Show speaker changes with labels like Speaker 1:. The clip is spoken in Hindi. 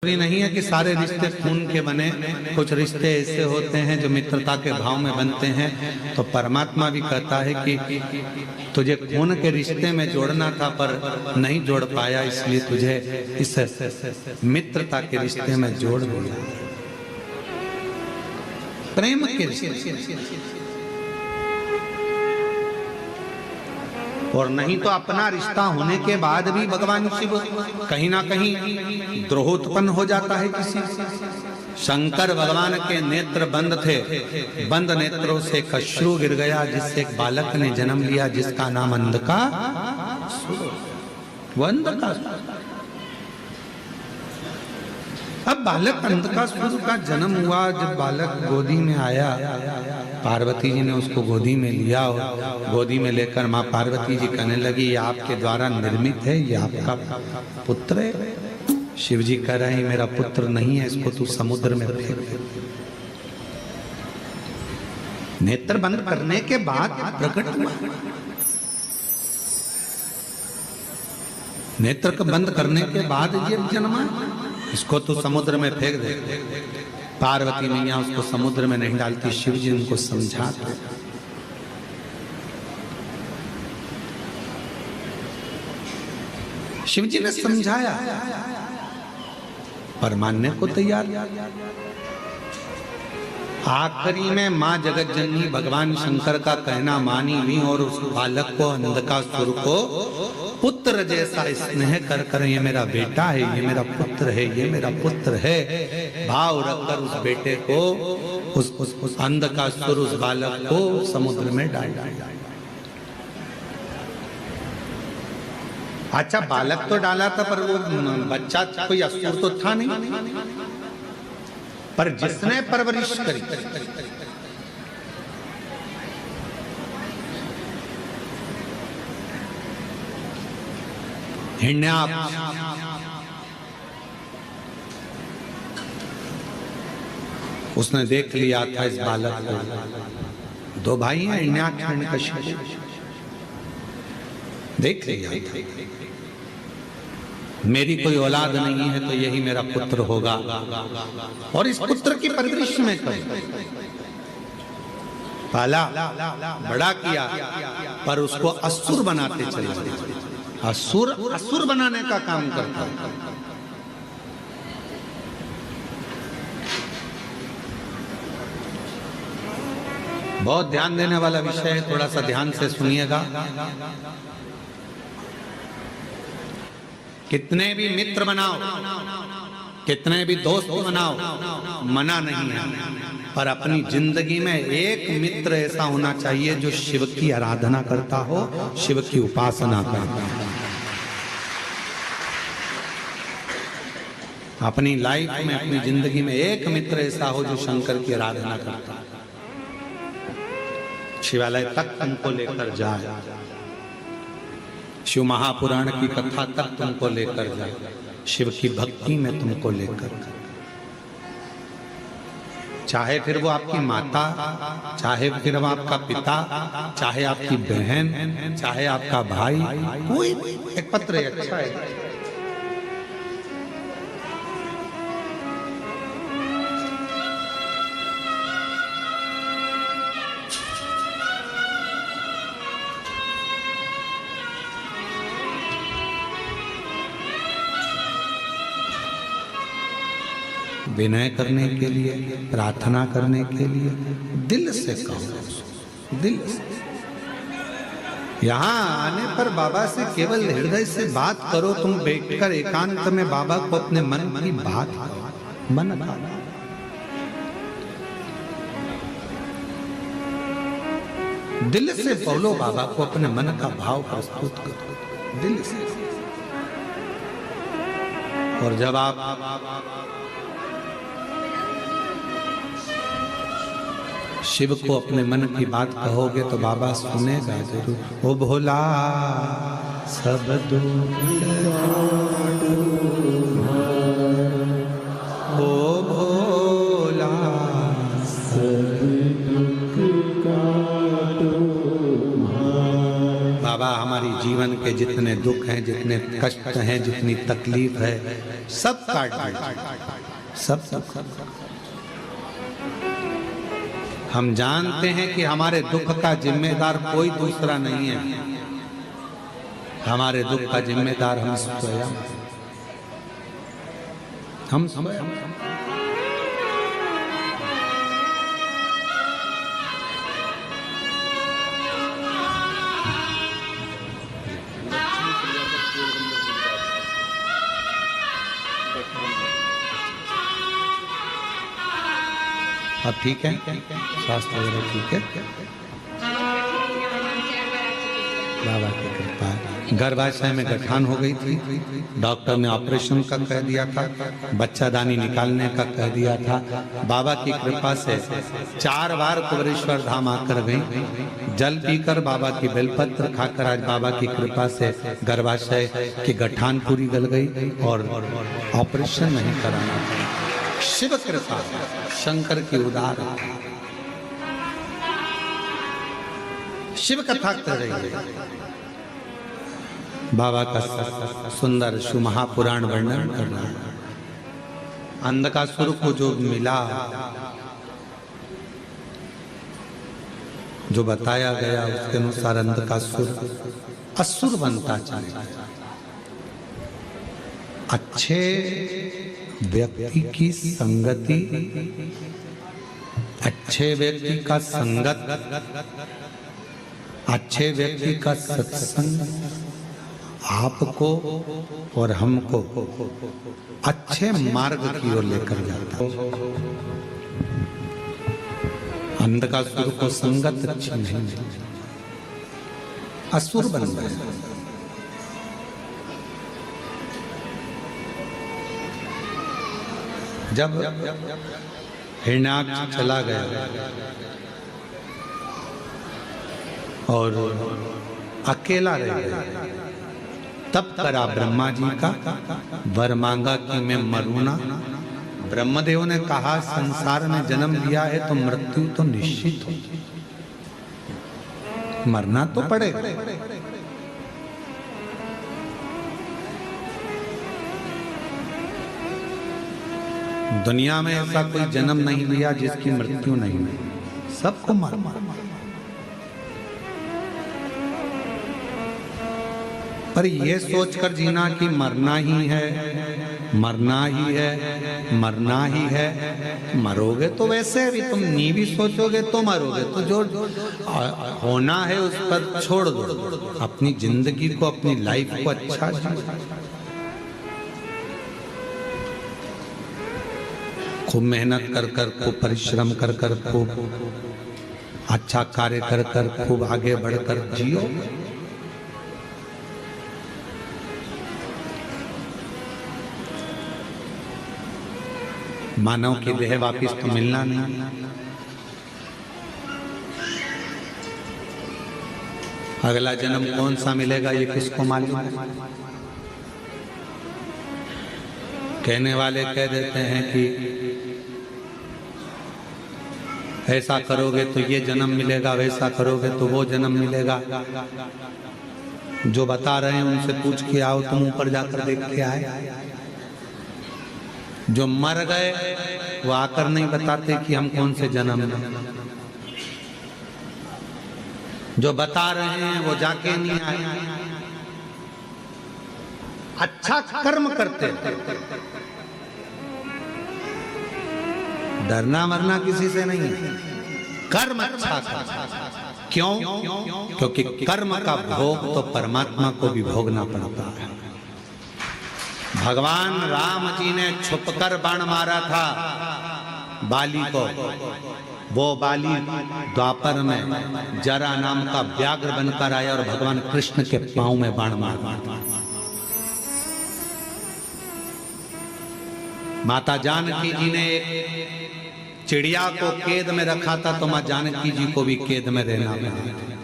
Speaker 1: नहीं है कि सारे रिश्ते खून के बने, कुछ रिश्ते ऐसे होते हैं जो मित्रता के भाव में बनते हैं। तो परमात्मा भी कहता है कि तुझे खून के रिश्ते में जोड़ना था पर नहीं जोड़ पाया, इसलिए तुझे इस मित्रता के रिश्ते में जोड़ दिया, प्रेम के रिश्ते। और नहीं तो अपना रिश्ता होने के बाद भी भगवान शिव कहीं ना कहीं द्रोह उत्पन्न हो जाता है किसी। शंकर भगवान के नेत्र बंद थे, बंद नेत्रों से एक अश्रु गिर गया, जिससे एक बालक ने जन्म लिया जिसका नाम अंधकासुर। अब बालक अंधकासुर का जन्म हुआ। जब बालक गोदी में आया, पार्वती जी ने उसको गोदी में लिया। गोदी में लेकर माँ पार्वती जी कहने लगी, ये आपके द्वारा निर्मित है, ये आपका पुत्र है। शिव जी कह रहे हैं मेरा पुत्र नहीं है, इसको तू समुद्र में फेंक दे। नेत्र बंद करने के बाद प्रकट हुआ। नेत्र को बंद करने के बाद ये जन्मा, इसको तो समुद्र में फेंक दे। पार्वती मैया उसको समुद्र में नहीं डालती, शिव जी उनको समझाते। शिव जी ने समझाया पर मानने को तैयार। आखिरी में माँ जगत जननी भगवान शंकर का कहना मानी भी और उस बालक को, अंधकासुर को पुत्र जैसा स्नेह कर कर, ये मेरा बेटा है, ये मेरा पुत्र है, ये मेरा पुत्र है भाव रखकर उस बेटे को, उस अंधकासुर, उस बालक को समुद्र में डाल दिया। अच्छा, बालक तो डाला था पर वो बच्चा कोई असुर तो था नहीं, पर जिसने परवरिश करी, हिरण्याक्ष, उसने देख लिया था इस बालक को। दो भाई हैं, हिरण्याक्ष हिरण्यकशिपु, देख लिया था मेरी कोई औलाद नहीं है तो यही मेरा पुत्र होगा, और इस पुत्र की परवरिश में कर पाला, बड़ा किया, पर उसको असुर बनाते चले गए। असुर बनाने का काम करता है। बहुत ध्यान देने वाला विषय है, थोड़ा सा ध्यान से सुनिएगा। कितने भी मित्र बनाओ, कितने भी दोस्त बनाओ, मना नहीं है, पर अपनी जिंदगी में एक मित्र ऐसा होना चाहिए जो शिव की आराधना करता हो, शिव की उपासना करता हो। अपनी लाइफ में, अपनी जिंदगी में एक मित्र ऐसा हो जो शंकर की आराधना करता है, शिवालय तक तुमको लेकर जाए, शिव महापुराण की कथा तक तुमको लेकर जाए, शिव की भक्ति में तुमको लेकर, चाहे फिर वो आपकी माता, चाहे फिर वो आपका पिता, चाहे आपकी बहन, चाहे आपका भाई, कोई एक पत्र है, अच्छा है। विनय करने के लिए, प्रार्थना करने के लिए दिल से कहो, दिल से। यहाँ आने पर बाबा से केवल हृदय से बात करो। तुम बैठकर एकांत में बाबा को अपने मन की बात करो, मन का दिल से बोलो, बाबा को अपने मन का भाव प्रस्तुत करो दिल से। और जब आप शिव को अपने मन की बात कहोगे तो बाबा सुनेगा जरूर। ओ भोला सब दुख ओ भोला सब दुख बाबा हमारी जीवन के जितने दुख हैं, जितने कष्ट हैं, जितनी तकलीफ है, सब काट दिया, सब दुख। हम जानते हैं कि हमारे दुख का जिम्मेदार कोई दूसरा नहीं है, हमारे दुख का जिम्मेदार हम स्वयं, हम स्वयं। अब ठीक है, स्वास्थ्य वगैरह ठीक है, बाबा की कृपा। गर्भाशय में गठान हो गई थी, डॉक्टर ने ऑपरेशन का कह दिया था, बच्चादानी निकालने का कह दिया था। बाबा की कृपा से 4 बार कुबेरेश्वर धाम आकर गई, जल पीकर बाबा की बेलपत्र खाकर आज बाबा की कृपा से गर्भाशय की गठान पूरी गल गई और ऑपरेशन नहीं कराना था। शिव कृपा, शंकर की उदार, शिव कथा कर रही है, बाबा का सुंदर महापुराण वर्णन कर रहा है। अंधकासुर को जो मिला, जो बताया गया उसके अनुसार अंधकासुर असुर बनता चला। अच्छे व्यक्ति की संगति, अच्छे व्यक्ति का संगत, अच्छे व्यक्ति का सत्संग आपको और हमको अच्छे मार्ग की ओर लेकर जाता है। अंधकासुर को संगत अच्छी नहीं, असुर बन गए। जब हिरण्याक्ष चला गया और अकेला रह गया, तब करा ब्रह्मा जी का, वर मांगा कि मैं मरूं ना। ब्रह्मदेव ने कहा संसार में जन्म लिया है तो मृत्यु तो निश्चित हो, मरना तो पड़ेगा। दुनिया में ऐसा कोई जन्म नहीं लिया जिसकी मृत्यु नहीं हुई, सबको मरना। पर ये सोचकर जीना कि मरना ही है, मरना ही है, मरना ही है, मरोगे तो वैसे अभी तुम नी भी सोचोगे तो मरोगे, तो जो होना है उस पर छोड़ दो, अपनी जिंदगी को, अपनी लाइफ को अच्छा जियो। खूब मेहनत कर कर, खूब परिश्रम कर कर, खूब अच्छा कार्य कर कर, खूब आगे बढ़कर जियो। मानव की देह वापिस तो मिलना नहीं, अगला जन्म कौन सा मिलेगा ये किसको मालूम है। कहने वाले कह देते हैं कि ऐसा करोगे तो ये जन्म मिलेगा, वैसा करोगे तो वो जन्म मिलेगा। जो बता रहे हैं उनसे पूछ के आओ, तुम ऊपर जाकर देख के आए। जो मर गए वो आकर नहीं बताते कि हम कौन से जन्म में। जो बता रहे हैं वो जाके नहीं आए। अच्छा कर्म करते, डरना मरना किसी से नहीं है, कर्म अच्छा कर। क्यों? क्योंकि कर्म का भोग तो परमात्मा को भी भोगना पड़ता है। भगवान राम जी ने छुपकर बाण मारा था बाली को। वो बाली द्वापर में जरा नाम का व्याघ्र बनकर आया और भगवान कृष्ण के पांव में बाण मारा। माता जानकी जी ने चिड़िया को कैद में रखा था, तो मां जानकी जी को भी कैद में रहना पड़ा।